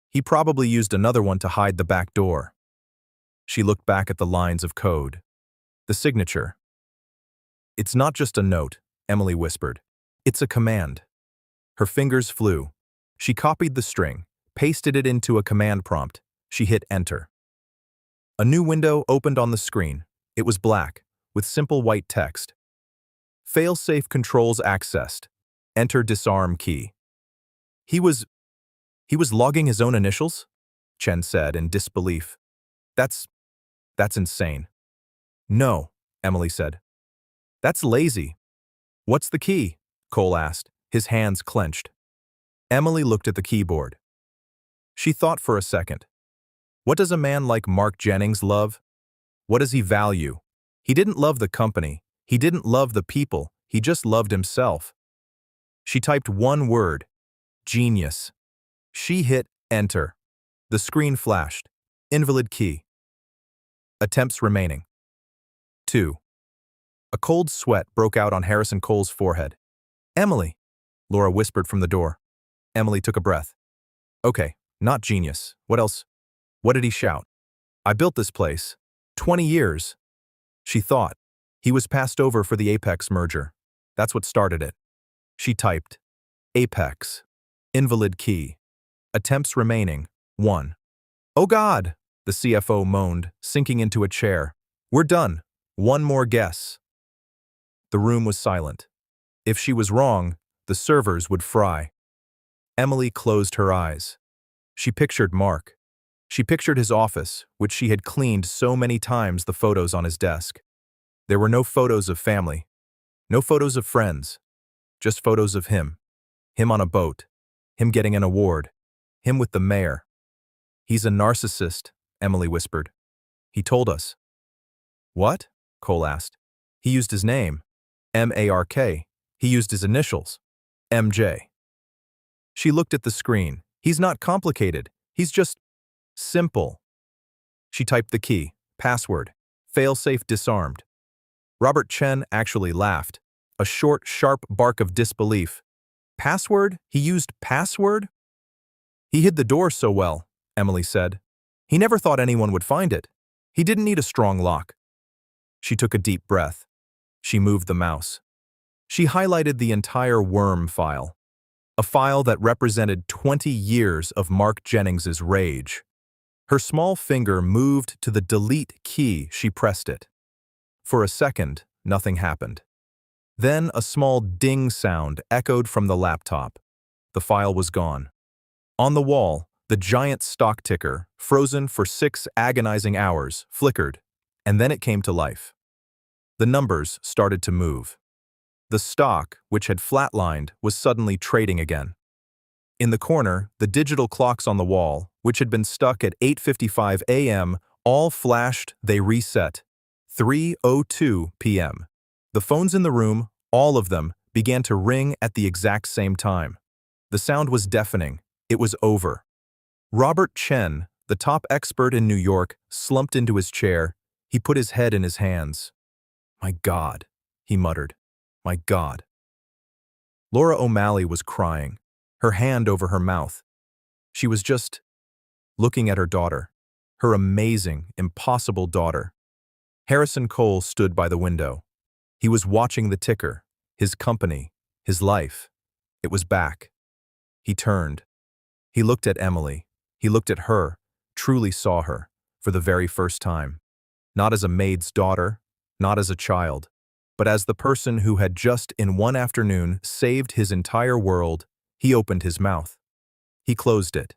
He probably used another one to hide the back door. She looked back at the lines of code. The signature. It's not just a note, Emily whispered. It's a command. Her fingers flew. She copied the string, pasted it into a command prompt. She hit enter. A new window opened on the screen. It was black, with simple white text. Fail-safe controls accessed. Enter disarm key. He was logging his own initials? Chen said in disbelief. That's insane. No, Emily said. That's lazy. What's the key? Cole asked, his hands clenched. Emily looked at the keyboard. She thought for a second. What does a man like Mark Jennings love? What does he value? He didn't love the company. He didn't love the people. He just loved himself. She typed one word. Genius. She hit enter. The screen flashed. Invalid key. Attempts remaining. 2. A cold sweat broke out on Harrison Cole's forehead. Emily, Laura whispered from the door. Emily took a breath. Okay, not genius. What else? What did he shout? I built this place. 20 years. She thought. He was passed over for the Apex merger. That's what started it. She typed. Apex. Invalid key. Attempts remaining. 1. Oh God, the CFO moaned, sinking into a chair. We're done. One more guess. The room was silent. If she was wrong, the servers would fry. Emily closed her eyes. She pictured Mark. She pictured his office, which she had cleaned so many times, the photos on his desk. There were no photos of family, no photos of friends, just photos of him. Him on a boat, him getting an award, him with the mayor. He's a narcissist, Emily whispered. He told us. What? Cole asked. He used his name, M-A-R-K. He used his initials, M-J. She looked at the screen. He's not complicated. He's just simple. She typed the key, password, failsafe disarmed. Robert Chen actually laughed, a short, sharp bark of disbelief. Password? He used password? He hid the door so well, Emily said. He never thought anyone would find it. He didn't need a strong lock. She took a deep breath. She moved the mouse. She highlighted the entire worm file, a file that represented 20 years of Mark Jennings's rage. Her small finger moved to the delete key. She pressed it. For a second, nothing happened. Then a small ding sound echoed from the laptop. The file was gone. On the wall, the giant stock ticker, frozen for 6 agonizing hours, flickered, and then it came to life. The numbers started to move. The stock, which had flatlined, was suddenly trading again. In the corner, the digital clocks on the wall, which had been stuck at 8:55 a.m., all flashed. They reset. 3:02 p.m. The phones in the room, all of them, began to ring at the exact same time. The sound was deafening. It was over. Robert Chen, the top expert in New York, slumped into his chair. He put his head in his hands. "My God," he muttered. "My God." Laura O'Malley was crying, her hand over her mouth. She was just looking at her daughter, her amazing, impossible daughter. Harrison Cole stood by the window. He was watching the ticker, his company, his life. It was back. He turned. He looked at Emily. He looked at her, truly saw her, for the very first time. Not as a maid's daughter, not as a child, but as the person who had just in one afternoon saved his entire world. He opened his mouth. He closed it.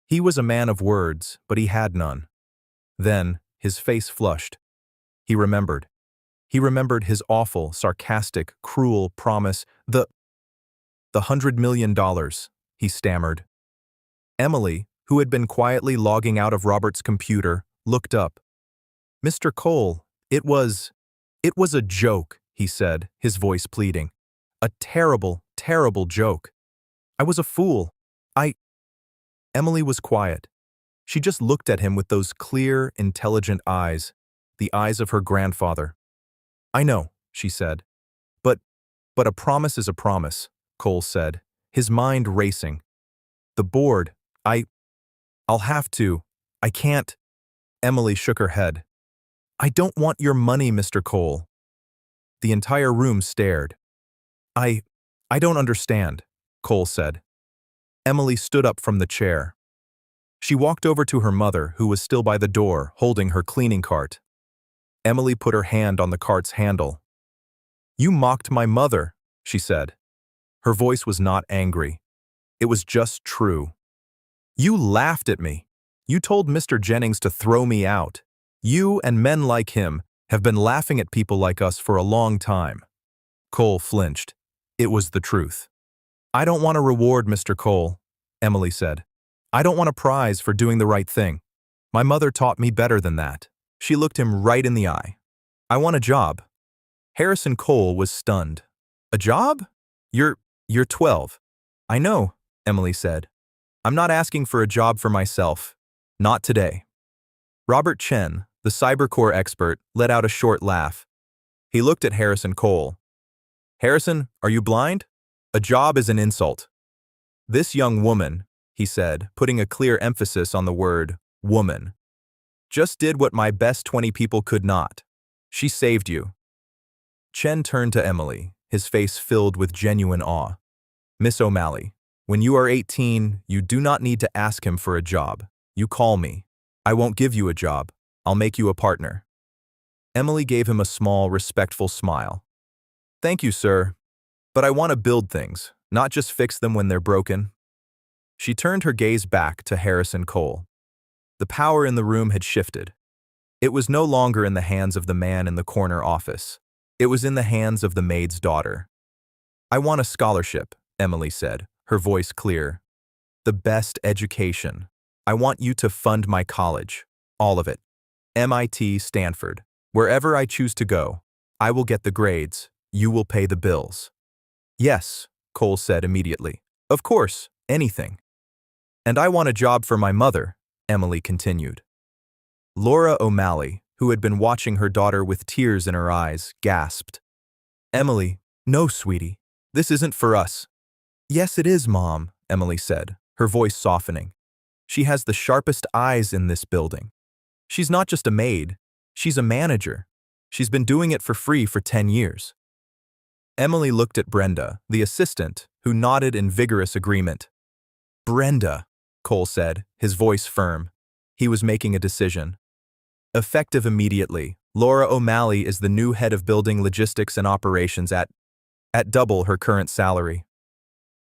He was a man of words, but he had none. Then, his face flushed. He remembered. He remembered his awful, sarcastic, cruel promise, the $100 million, he stammered. Emily, who had been quietly logging out of Robert's computer, looked up. "Mr. Cole, it was a joke," he said, his voice pleading. "A terrible, terrible joke. I was a fool. Emily was quiet. She just looked at him with those clear, intelligent eyes, the eyes of her grandfather. "I know," she said. But a promise is a promise," Cole said, his mind racing. "The board, I'll have to. I can't." Emily shook her head. "I don't want your money, Mr. Cole." The entire room stared. I don't understand," Cole said. Emily stood up from the chair. She walked over to her mother, who was still by the door, holding her cleaning cart. Emily put her hand on the cart's handle. "You mocked my mother," she said. Her voice was not angry. It was just true. "You laughed at me. You told Mr. Jennings to throw me out. You and men like him have been laughing at people like us for a long time." Cole flinched. It was the truth. "I don't want a reward, Mr. Cole," Emily said. "I don't want a prize for doing the right thing. My mother taught me better than that." She looked him right in the eye. "I want a job." Harrison Cole was stunned. "A job? You're 12. "I know," Emily said. "I'm not asking for a job for myself. Not today." Robert Chen, the cybercore expert, let out a short laugh. He looked at Harrison Cole. "Harrison, are you blind? A job is an insult." "This young woman," he said, putting a clear emphasis on the word woman, "just did what my best 20 people could not. She saved you." Chen turned to Emily, his face filled with genuine awe. "Miss O'Malley, when you are 18, you do not need to ask him for a job. You call me. I won't give you a job. I'll make you a partner." Emily gave him a small, respectful smile. "Thank you, sir. But I want to build things, not just fix them when they're broken." She turned her gaze back to Harrison Cole. The power in the room had shifted. It was no longer in the hands of the man in the corner office. It was in the hands of the maid's daughter. "I want a scholarship," Emily said, her voice clear. "The best education. I want you to fund my college. All of it. MIT, Stanford. Wherever I choose to go. I will get the grades. You will pay the bills." "Yes," Cole said immediately. "Of course, anything." "And I want a job for my mother," Emily continued. Laura O'Malley, who had been watching her daughter with tears in her eyes, gasped. "Emily, no, sweetie. This isn't for us." "Yes, it is, Mom," Emily said, her voice softening. "She has the sharpest eyes in this building. She's not just a maid. She's a manager. She's been doing it for free for 10 years. Emily looked at Brenda, the assistant, who nodded in vigorous agreement. "Brenda," Cole said, his voice firm. He was making a decision. Effective immediately, Laura O'Malley is the new head of building logistics and operations at double her current salary.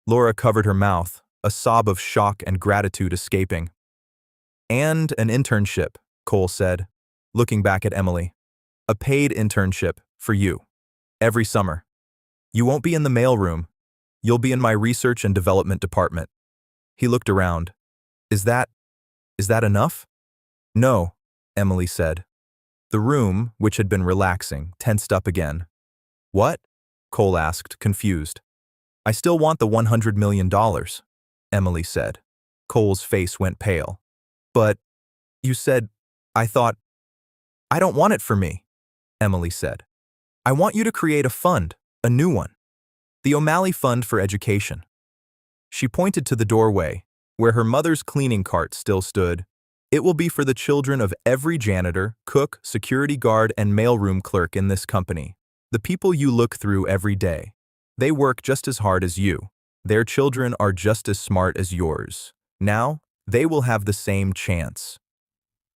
Laura covered her mouth, a sob of shock and gratitude escaping. And an internship, Cole said, looking back at Emily. A paid internship, for you. Every summer. You won't be in the mailroom. You'll be in my research and development department. He looked around. Is that enough? No, Emily said. The room, which had been relaxing, tensed up again. What? Cole asked, confused. I still want the $100 million, Emily said. Cole's face went pale. But, you said, I don't want it for me, Emily said. I want you to create a fund, a new one. The O'Malley Fund for Education. She pointed to the doorway, where her mother's cleaning cart still stood. It will be for the children of every janitor, cook, security guard, and mailroom clerk in this company. The people you look through every day. They work just as hard as you. Their children are just as smart as yours. Now, they will have the same chance.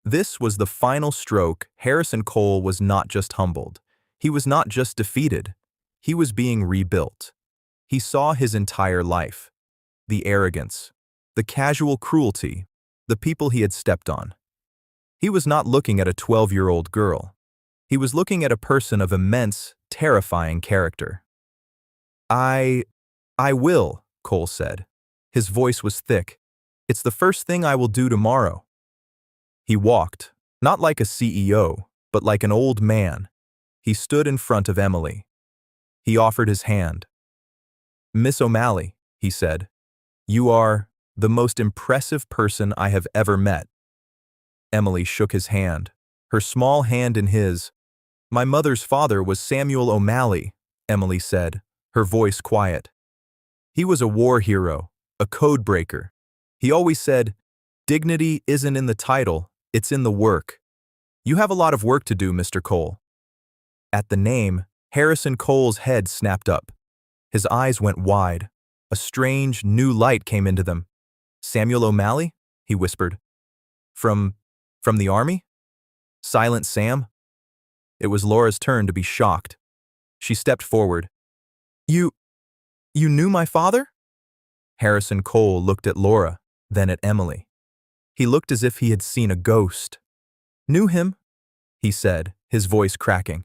This was the final stroke. Harrison Cole was not just humbled. He was not just defeated. He was being rebuilt. He saw his entire life. The arrogance, the casual cruelty, the people he had stepped on. He was not looking at a 12-year-old girl. He was looking at a person of immense, terrifying character. I will, Cole said. His voice was thick. It's the first thing I will do tomorrow. He walked, not like a CEO, but like an old man. He stood in front of Emily. He offered his hand. Miss O'Malley, he said, you are the most impressive person I have ever met. Emily shook his hand, her small hand in his. My mother's father was Samuel O'Malley, Emily said, her voice quiet. He was a war hero, a code breaker. He always said, dignity isn't in the title, it's in the work. You have a lot of work to do, Mr. Cole. At the name, Harrison Cole's head snapped up. His eyes went wide. A strange, new light came into them. Samuel O'Malley? He whispered. From the army? Silent Sam? It was Laura's turn to be shocked. She stepped forward. You knew my father? Harrison Cole looked at Laura, then at Emily. He looked as if he had seen a ghost. Knew him, he said, his voice cracking.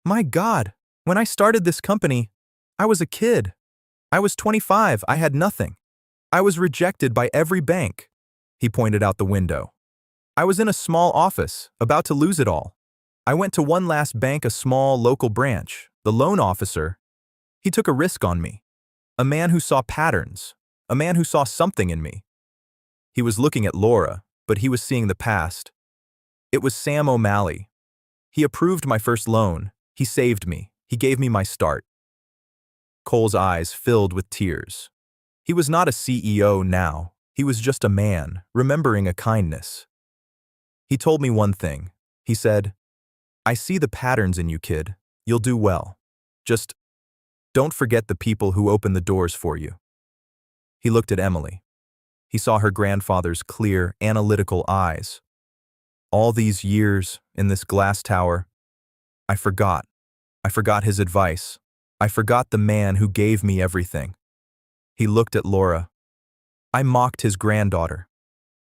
My God, when I started this company, I was a kid. I was 25, I had nothing. I was rejected by every bank. He pointed out the window. I was in a small office, about to lose it all. I went to one last bank, a small local branch. The loan officer, he took a risk on me. A man who saw patterns, a man who saw something in me. He was looking at Laura, but he was seeing the past. It was Sam O'Malley. He approved my first loan. He saved me. He gave me my start. Cole's eyes filled with tears. He was not a CEO now. He was just a man, remembering a kindness. He told me one thing. He said, I see the patterns in you, kid. You'll do well. Just don't forget the people who open the doors for you. He looked at Emily. He saw her grandfather's clear, analytical eyes. All these years in this glass tower, I forgot his advice. I forgot the man who gave me everything. He looked at Laura. I mocked his granddaughter.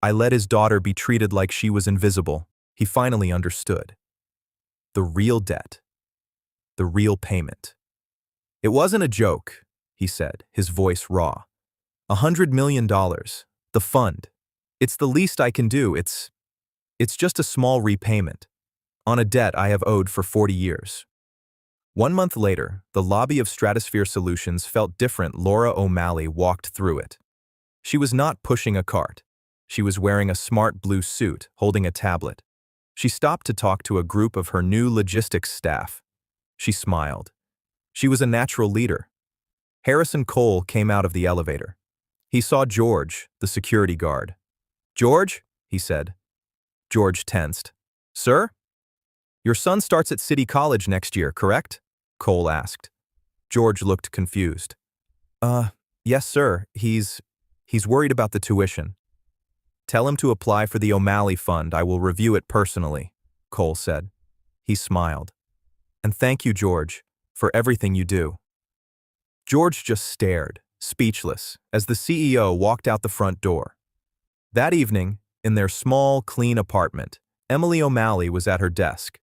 I let his daughter be treated like she was invisible. He finally understood. The real debt. The real payment. It wasn't a joke, he said, his voice raw. $100 million. The fund. It's the least I can do. It's just a small repayment on a debt I have owed for 40 years. 1 month later, the lobby of Stratosphere Solutions felt different. Laura O'Malley walked through it. She was not pushing a cart. She was wearing a smart blue suit, holding a tablet. She stopped to talk to a group of her new logistics staff. She smiled. She was a natural leader. Harrison Cole came out of the elevator. He saw George, the security guard. George, he said. George tensed. Sir? Your son starts at City College next year, correct? Cole asked. George looked confused. Yes, sir. He's worried about the tuition. Tell him to apply for the O'Malley Fund. I will review it personally, Cole said. He smiled. And thank you, George, for everything you do. George just stared, speechless, as the CEO walked out the front door. That evening, in their small, clean apartment, Emily O'Malley was at her desk.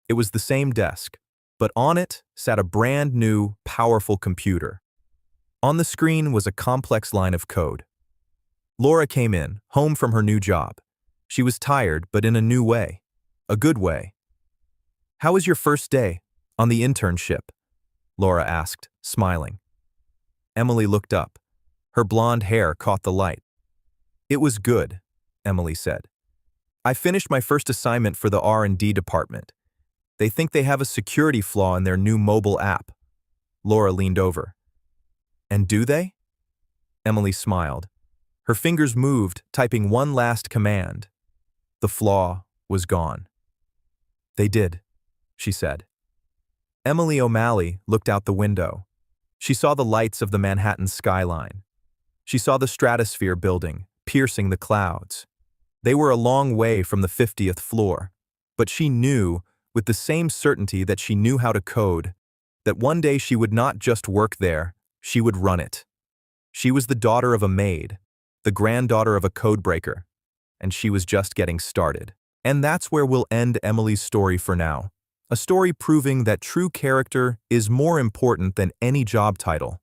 It was the same desk, but on it sat a brand new, powerful computer. On the screen was a complex line of code. Laura came in, home from her new job. She was tired, but in a new way. A good way. How was your first day on the internship? Laura asked, smiling. Emily looked up. Her blonde hair caught the light. It was good, Emily said. I finished my first assignment for the R&D department. They think they have a security flaw in their new mobile app. Laura leaned over. And do they? Emily smiled. Her fingers moved, typing one last command. The flaw was gone. They did, she said. Emily O'Malley looked out the window. She saw the lights of the Manhattan skyline. She saw the stratosphere building, piercing the clouds. They were a long way from the 50th floor, but she knew, with the same certainty that she knew how to code, that one day she would not just work there, she would run it. She was the daughter of a maid, the granddaughter of a codebreaker, and she was just getting started. And that's where we'll end Emily's story for now. A story proving that true character is more important than any job title.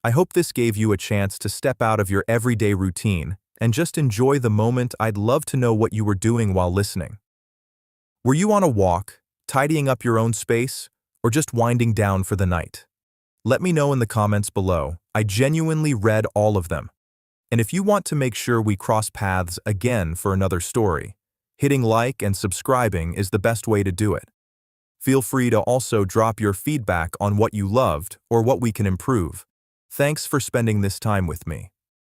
I hope this gave you a chance to step out of your everyday routine and just enjoy the moment. I'd love to know what you were doing while listening. Were you on a walk, tidying up your own space, or just winding down for the night? Let me know in the comments below. I genuinely read all of them. And if you want to make sure we cross paths again for another story, hitting like and subscribing is the best way to do it. Feel free to also drop your feedback on what you loved or what we can improve. Thanks for spending this time with me.